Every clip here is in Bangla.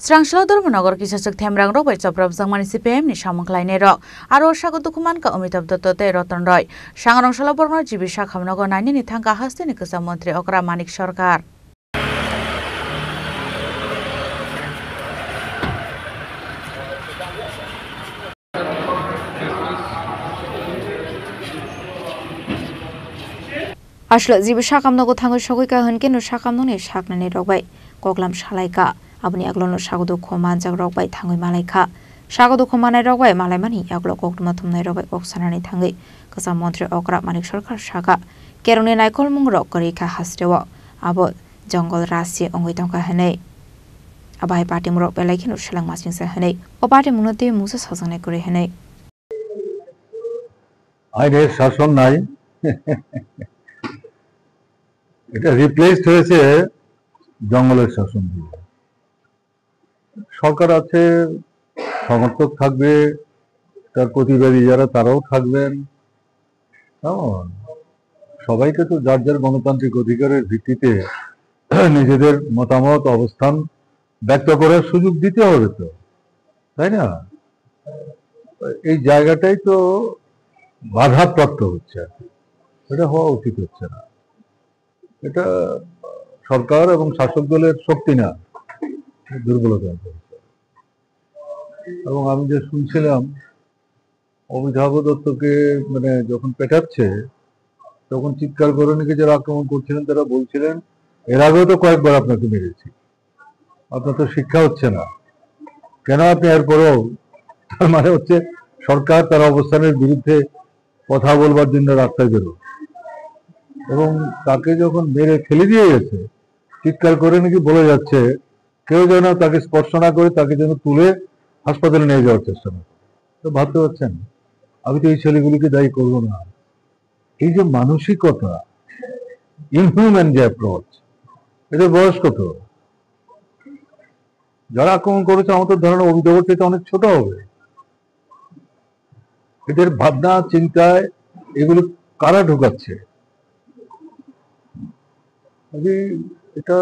Srangshala Dhormanagor kisasuk themrang rok bai chaprab jangmani CPM ni samangklainai rok aro sago dokuman ka Amitabh Dutta tei Ratan Roy Sangrongshalo Borno Jibi Sakhamnago naini ni thangka haste ni Kwcham Mantri Okra Manik Sarkar Ashla Jibi Sakhamnago thango sagoika honke no Sakhamnoni saknani rok bai koklam salaika aboni aglono sagodo khoman jak rok bai thangoi malaika sagodo khomanai rok bai malaimani aglo koktuma thumnai rok bai oksanani thangai Kwcham Mantri Okra Manik Sarkar saka keroni naikol mung rok korika hasrewo abo jongol rasi ongoi tongka hanai abai party murok belai khino selang masing sa hanai o party mungnote musa sajangnai kore hanai আইনে শাসন নাই এটা রিপ্লেসড হয়েছে জঙ্গলের শাসন দিয়ে সরকার আছে সমর্থক থাকবে তার প্রতিবাদী যারা তারাও থাকবেন সবাইকে তো যার যার গণতান্ত্রিক অধিকারের ভিত্তিতে নিজেদের মতামত অবস্থান ব্যক্ত করার সুযোগ দিতে হবে তো তাই না এই জায়গাটাই তো বাধাপ্রাপ্ত হচ্ছে এটা হওয়া উচিত হচ্ছে না এটা সরকার এবং শাসক দলের শক্তি না দুর্বলতা এবং আমি যে শুনছিলাম অমিতাভ দত্তকে মানে যখন পেটাচ্ছে তখন চিৎকার করে নাকি যারা আক্রমণ করছিলেন তারা বলছিলেন এর আগেও তো কয়েকবার আপনাকে মেরেছি আপনার তো শিক্ষা হচ্ছে না কেন আপনি এরপরেও তার মানে হচ্ছে সরকার তার অবস্থানের বিরুদ্ধে কথা বলবার জন্য রাস্তায় বেরো এবং তাকে যখন মেরে ফেলে দিয়ে গেছে চিৎকার করে নাকি বলে যাচ্ছে কেউ যেন তাকে স্পর্শ না করে তাকে যেন তুলে হাসপাতালে নিয়ে যাওয়ার চেষ্টা করে তো ভাবতে পারছেন আমি তো এই ছেলেগুলিকে দায়ী করবো না এই যে মানসিকতা ইনহিউম্যান যে অ্যাপ্রোচ এদের বয়স কত যারা আক্রমণ করেছে আমাদের ধারণা অভিযোগের থেকে অনেক ছোট হবে এদের ভাবনা চিন্তায় এগুলো কারা ঢোকাচ্ছে এটা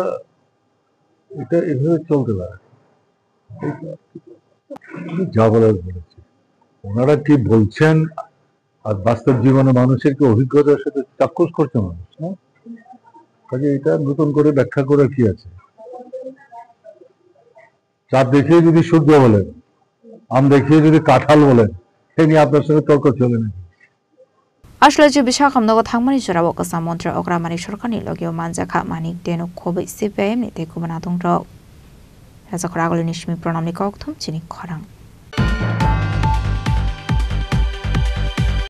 এটা এভাবে চলতে পারে যা বলার বলেছে ওনারা কি বলছেন আর বাস্তব জীবনে মানুষের কি অভিজ্ঞতার সাথে চাক্ষুষ করছে মানুষ না কাজে এটা নতুন করে ব্যাখ্যা করার কি আছে চাঁদ দেখিয়ে যদি সূর্য বলেন আম দেখিয়ে যদি কাঁঠাল বলেন সে নিয়ে আপনার সঙ্গে তর্ক চলে নাকি Ashla Jibi Sakhamnago thangmani jorabo Kwcham Mantri Okra Manik Sarkarni logio manjakha Manik Deno khobai CPM ni te kubana dongrok Rajakora Agolini Shmi Pranamni Kokthum Chini Khorang